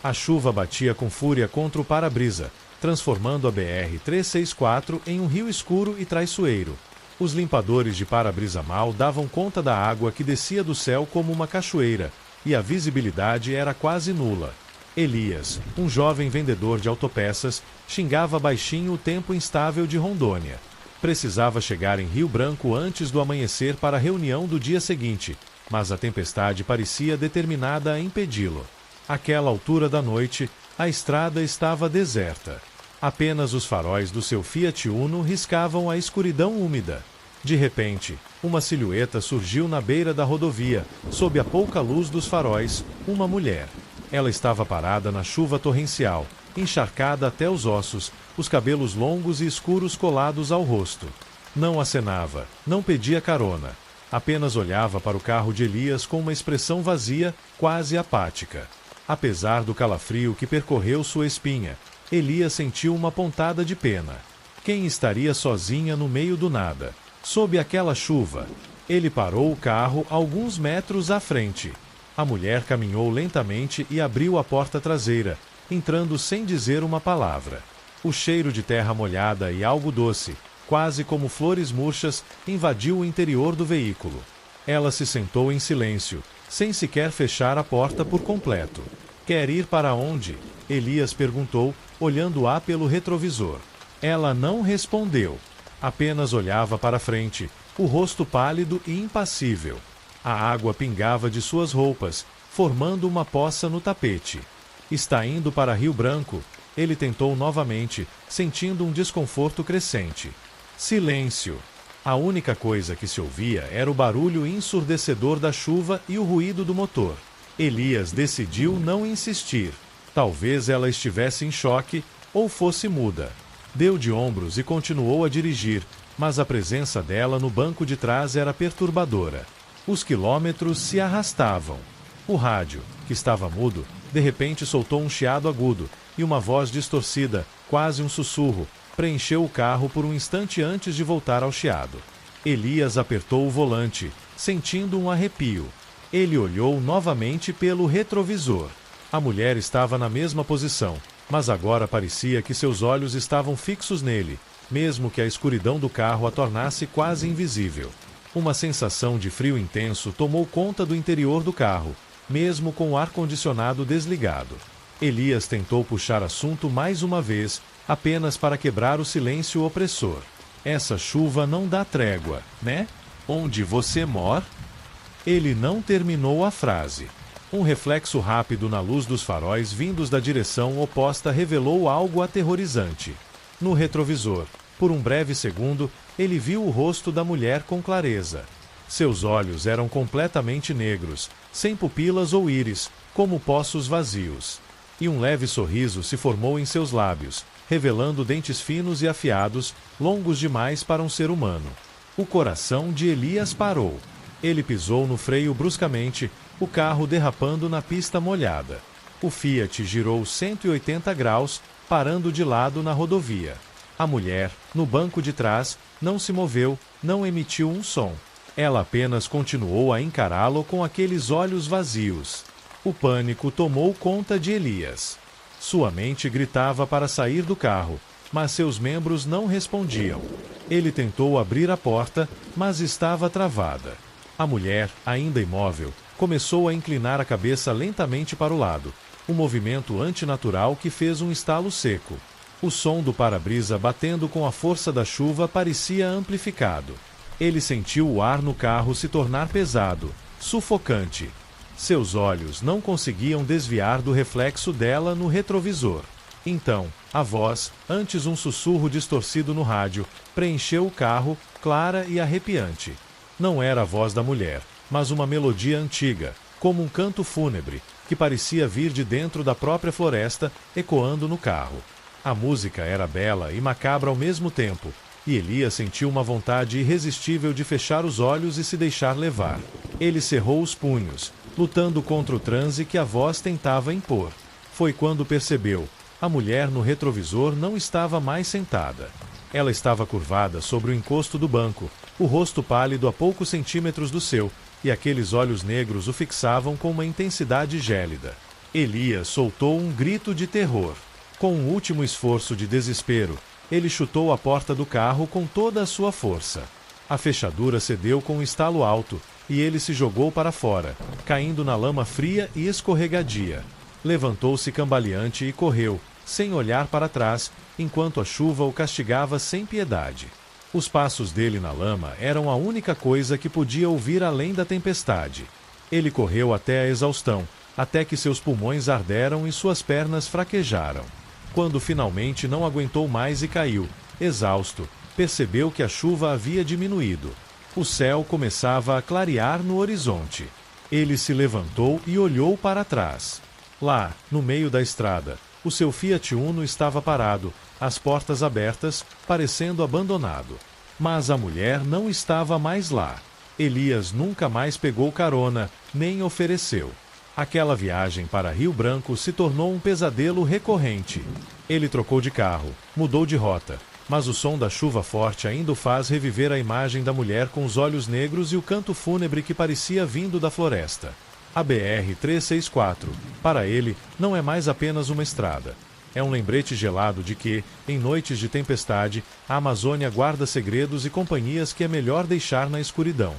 A chuva batia com fúria contra o para-brisa, transformando a BR-364 em um rio escuro e traiçoeiro. Os limpadores de para-brisa mal davam conta da água que descia do céu como uma cachoeira, e a visibilidade era quase nula. Elias, um jovem vendedor de autopeças, xingava baixinho o tempo instável de Rondônia. Precisava chegar em Rio Branco antes do amanhecer para a reunião do dia seguinte, mas a tempestade parecia determinada a impedi-lo. Àquela altura da noite, a estrada estava deserta. Apenas os faróis do seu Fiat Uno riscavam a escuridão úmida. De repente, uma silhueta surgiu na beira da rodovia, sob a pouca luz dos faróis, uma mulher. Ela estava parada na chuva torrencial, encharcada até os ossos, os cabelos longos e escuros colados ao rosto. Não acenava, não pedia carona. Apenas olhava para o carro de Elias com uma expressão vazia, quase apática. Apesar do calafrio que percorreu sua espinha, Elias sentiu uma pontada de pena. Quem estaria sozinha no meio do nada? Sob aquela chuva, ele parou o carro alguns metros à frente. A mulher caminhou lentamente e abriu a porta traseira, entrando sem dizer uma palavra. O cheiro de terra molhada e algo doce, quase como flores murchas, invadiu o interior do veículo. Ela se sentou em silêncio, sem sequer fechar a porta por completo. "Quer ir para onde?" Elias perguntou, olhando-a pelo retrovisor. Ela não respondeu. Apenas olhava para frente, o rosto pálido e impassível. A água pingava de suas roupas, formando uma poça no tapete. "Está indo para Rio Branco?" Ele tentou novamente, sentindo um desconforto crescente. Silêncio. A única coisa que se ouvia era o barulho ensurdecedor da chuva e o ruído do motor. Elias decidiu não insistir. Talvez ela estivesse em choque ou fosse muda. Deu de ombros e continuou a dirigir, mas a presença dela no banco de trás era perturbadora. Os quilômetros se arrastavam. O rádio, que estava mudo, de repente soltou um chiado agudo, e uma voz distorcida, quase um sussurro, preencheu o carro por um instante antes de voltar ao chiado. Elias apertou o volante, sentindo um arrepio. Ele olhou novamente pelo retrovisor. A mulher estava na mesma posição, mas agora parecia que seus olhos estavam fixos nele, mesmo que a escuridão do carro a tornasse quase invisível. Uma sensação de frio intenso tomou conta do interior do carro, mesmo com o ar-condicionado desligado. Elias tentou puxar assunto mais uma vez, apenas para quebrar o silêncio opressor. "Essa chuva não dá trégua, né? Onde você mora?" Ele não terminou a frase. Um reflexo rápido na luz dos faróis vindos da direção oposta revelou algo aterrorizante. No retrovisor, por um breve segundo, ele viu o rosto da mulher com clareza. Seus olhos eram completamente negros, sem pupilas ou íris, como poços vazios. E um leve sorriso se formou em seus lábios, revelando dentes finos e afiados, longos demais para um ser humano. O coração de Elias parou. Ele pisou no freio bruscamente, o carro derrapando na pista molhada. O Fiat girou 180 graus, parando de lado na rodovia. A mulher, no banco de trás, não se moveu, não emitiu um som. Ela apenas continuou a encará-lo com aqueles olhos vazios. O pânico tomou conta de Elias. Sua mente gritava para sair do carro, mas seus membros não respondiam. Ele tentou abrir a porta, mas estava travada. A mulher, ainda imóvel, começou a inclinar a cabeça lentamente para o lado, um movimento antinatural que fez um estalo seco. O som do para-brisa batendo com a força da chuva parecia amplificado. Ele sentiu o ar no carro se tornar pesado, sufocante. Seus olhos não conseguiam desviar do reflexo dela no retrovisor. Então, a voz, antes um sussurro distorcido no rádio, preencheu o carro, clara e arrepiante. Não era a voz da mulher, mas uma melodia antiga, como um canto fúnebre, que parecia vir de dentro da própria floresta, ecoando no carro. A música era bela e macabra ao mesmo tempo, e Elias sentiu uma vontade irresistível de fechar os olhos e se deixar levar. Ele cerrou os punhos, lutando contra o transe que a voz tentava impor. Foi quando percebeu: a mulher no retrovisor não estava mais sentada. Ela estava curvada sobre o encosto do banco, o rosto pálido a poucos centímetros do seu, e aqueles olhos negros o fixavam com uma intensidade gélida. Elias soltou um grito de terror. Com um último esforço de desespero, ele chutou a porta do carro com toda a sua força. A fechadura cedeu com um estalo alto, e ele se jogou para fora, caindo na lama fria e escorregadia. Levantou-se cambaleante e correu, sem olhar para trás, enquanto a chuva o castigava sem piedade. Os passos dele na lama eram a única coisa que podia ouvir além da tempestade. Ele correu até a exaustão, até que seus pulmões arderam e suas pernas fraquejaram. Quando finalmente não aguentou mais e caiu, exausto, percebeu que a chuva havia diminuído. O céu começava a clarear no horizonte. Ele se levantou e olhou para trás. Lá, no meio da estrada, o seu Fiat Uno estava parado, as portas abertas, parecendo abandonado. Mas a mulher não estava mais lá. Elias nunca mais pegou carona, nem ofereceu. Aquela viagem para Rio Branco se tornou um pesadelo recorrente. Ele trocou de carro, mudou de rota, mas o som da chuva forte ainda o faz reviver a imagem da mulher com os olhos negros e o canto fúnebre que parecia vindo da floresta. A BR-364, para ele, não é mais apenas uma estrada. É um lembrete gelado de que, em noites de tempestade, a Amazônia guarda segredos e companhias que é melhor deixar na escuridão.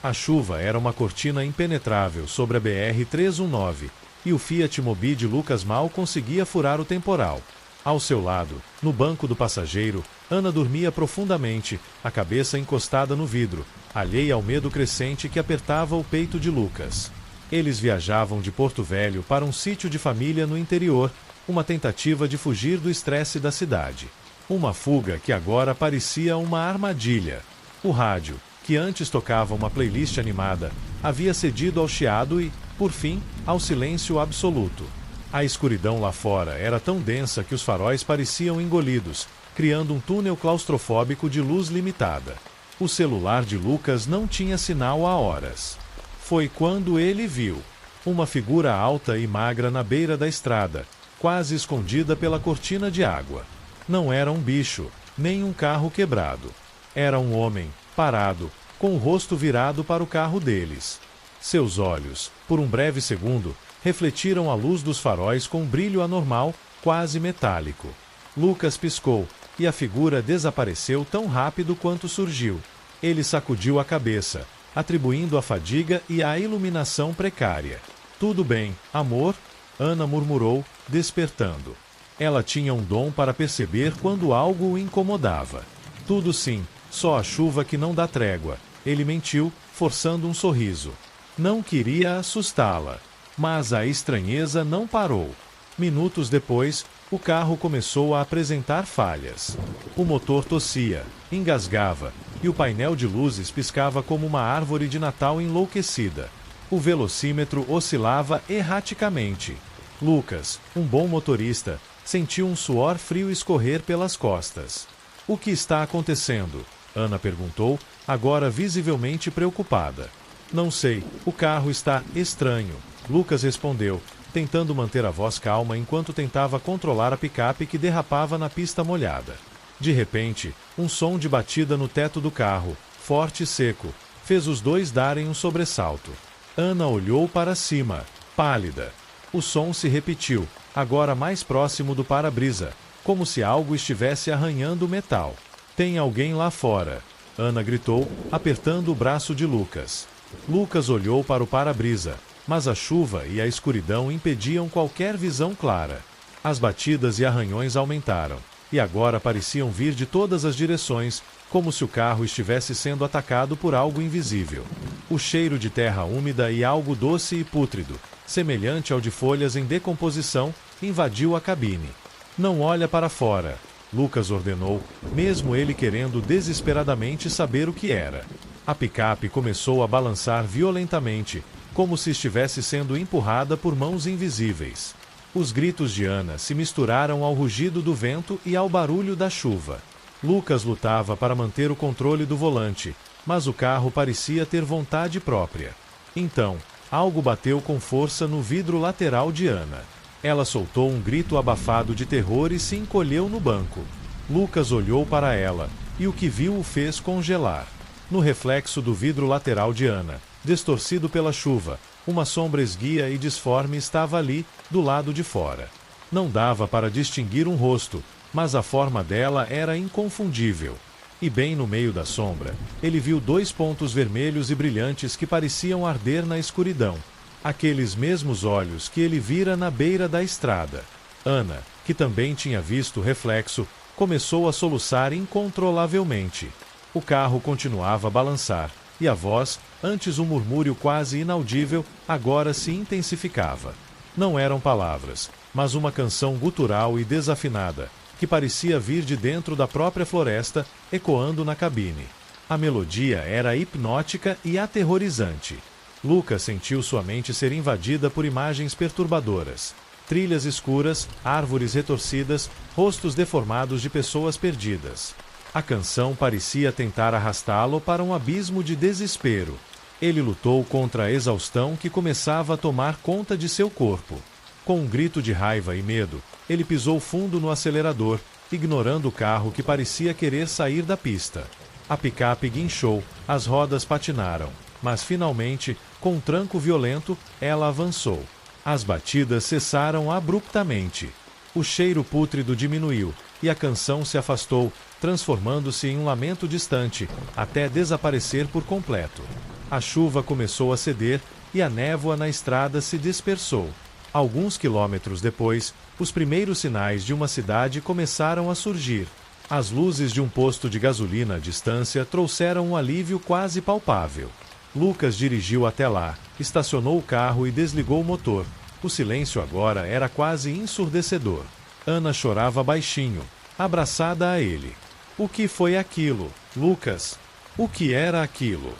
A chuva era uma cortina impenetrável sobre a BR-319, e o Fiat Mobi de Lucas mal conseguia furar o temporal. Ao seu lado, no banco do passageiro, Ana dormia profundamente, a cabeça encostada no vidro, alheia ao medo crescente que apertava o peito de Lucas. Eles viajavam de Porto Velho para um sítio de família no interior, uma tentativa de fugir do estresse da cidade. Uma fuga que agora parecia uma armadilha. O rádio, que antes tocava uma playlist animada, havia cedido ao chiado e, por fim, ao silêncio absoluto. A escuridão lá fora era tão densa que os faróis pareciam engolidos, criando um túnel claustrofóbico de luz limitada. O celular de Lucas não tinha sinal há horas. Foi quando ele viu uma figura alta e magra na beira da estrada, quase escondida pela cortina de água. Não era um bicho, nem um carro quebrado. Era um homem, parado, com o rosto virado para o carro deles. Seus olhos, por um breve segundo, refletiram a luz dos faróis com um brilho anormal, quase metálico. Lucas piscou, e a figura desapareceu tão rápido quanto surgiu. Ele sacudiu a cabeça, atribuindo a fadiga e à iluminação precária. "Tudo bem, amor?" Ana murmurou, despertando. Ela tinha um dom para perceber quando algo o incomodava. "Tudo sim, só a chuva que não dá trégua." Ele mentiu, forçando um sorriso. Não queria assustá-la. Mas a estranheza não parou. Minutos depois, o carro começou a apresentar falhas. O motor tossia, engasgava, e o painel de luzes piscava como uma árvore de Natal enlouquecida. O velocímetro oscilava erraticamente. Lucas, um bom motorista, sentiu um suor frio escorrer pelas costas. "O que está acontecendo?" Ana perguntou, agora visivelmente preocupada. "Não sei, o carro está estranho." Lucas respondeu, tentando manter a voz calma enquanto tentava controlar a picape que derrapava na pista molhada. De repente, um som de batida no teto do carro, forte e seco, fez os dois darem um sobressalto. Ana olhou para cima, pálida. O som se repetiu, agora mais próximo do para-brisa, como se algo estivesse arranhando o metal. "Tem alguém lá fora," Ana gritou, apertando o braço de Lucas. Lucas olhou para o para-brisa, mas a chuva e a escuridão impediam qualquer visão clara. As batidas e arranhões aumentaram, e agora pareciam vir de todas as direções, como se o carro estivesse sendo atacado por algo invisível. O cheiro de terra úmida e algo doce e pútrido, semelhante ao de folhas em decomposição, invadiu a cabine. "Não olha para fora," Lucas ordenou, mesmo ele querendo desesperadamente saber o que era. A picape começou a balançar violentamente, como se estivesse sendo empurrada por mãos invisíveis. Os gritos de Ana se misturaram ao rugido do vento e ao barulho da chuva. Lucas lutava para manter o controle do volante, mas o carro parecia ter vontade própria. Então, algo bateu com força no vidro lateral de Ana. Ela soltou um grito abafado de terror e se encolheu no banco. Lucas olhou para ela, e o que viu o fez congelar. No reflexo do vidro lateral de Ana, distorcido pela chuva, uma sombra esguia e disforme estava ali, do lado de fora. Não dava para distinguir um rosto, mas a forma dela era inconfundível. E bem no meio da sombra, ele viu 2 pontos vermelhos e brilhantes que pareciam arder na escuridão. Aqueles mesmos olhos que ele vira na beira da estrada. Ana, que também tinha visto o reflexo, começou a soluçar incontrolavelmente. O carro continuava a balançar, e a voz, antes um murmúrio quase inaudível, agora se intensificava. Não eram palavras, mas uma canção gutural e desafinada, que parecia vir de dentro da própria floresta, ecoando na cabine. A melodia era hipnótica e aterrorizante. Lucas sentiu sua mente ser invadida por imagens perturbadoras. Trilhas escuras, árvores retorcidas, rostos deformados de pessoas perdidas. A canção parecia tentar arrastá-lo para um abismo de desespero. Ele lutou contra a exaustão que começava a tomar conta de seu corpo. Com um grito de raiva e medo, ele pisou fundo no acelerador, ignorando o carro que parecia querer sair da pista. A picape guinchou, as rodas patinaram, mas finalmente, com um tranco violento, ela avançou. As batidas cessaram abruptamente. O cheiro pútrido diminuiu, e a canção se afastou, transformando-se em um lamento distante, até desaparecer por completo. A chuva começou a ceder, e a névoa na estrada se dispersou. Alguns quilômetros depois, os primeiros sinais de uma cidade começaram a surgir. As luzes de um posto de gasolina à distância trouxeram um alívio quase palpável. Lucas dirigiu até lá, estacionou o carro e desligou o motor. O silêncio agora era quase ensurdecedor. Ana chorava baixinho, abraçada a ele. O que foi aquilo, Lucas? O que era aquilo?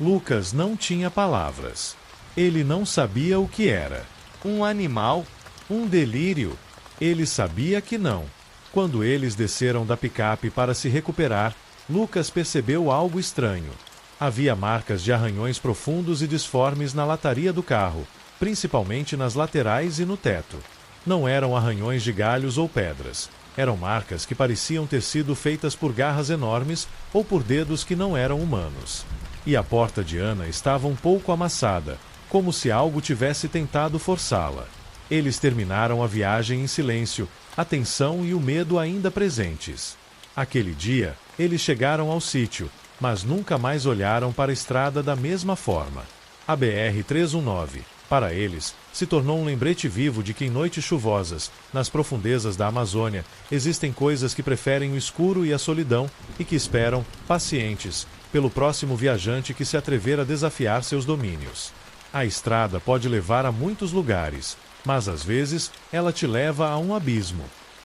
Lucas não tinha palavras. Ele não sabia o que era. Um animal? Um delírio? Ele sabia que não. Quando eles desceram da picape para se recuperar, Lucas percebeu algo estranho. Havia marcas de arranhões profundos e disformes na lataria do carro, principalmente nas laterais e no teto. Não eram arranhões de galhos ou pedras. Eram marcas que pareciam ter sido feitas por garras enormes ou por dedos que não eram humanos. E a porta de Ana estava um pouco amassada, como se algo tivesse tentado forçá-la. Eles terminaram a viagem em silêncio, a tensão e o medo ainda presentes. Aquele dia, eles chegaram ao sítio, mas nunca mais olharam para a estrada da mesma forma. A BR-319, para eles, se tornou um lembrete vivo de que em noites chuvosas, nas profundezas da Amazônia, existem coisas que preferem o escuro e a solidão e que esperam, pacientes, pelo próximo viajante que se atrever a desafiar seus domínios. A estrada pode levar a muitos lugares, mas às vezes ela te leva a um abismo.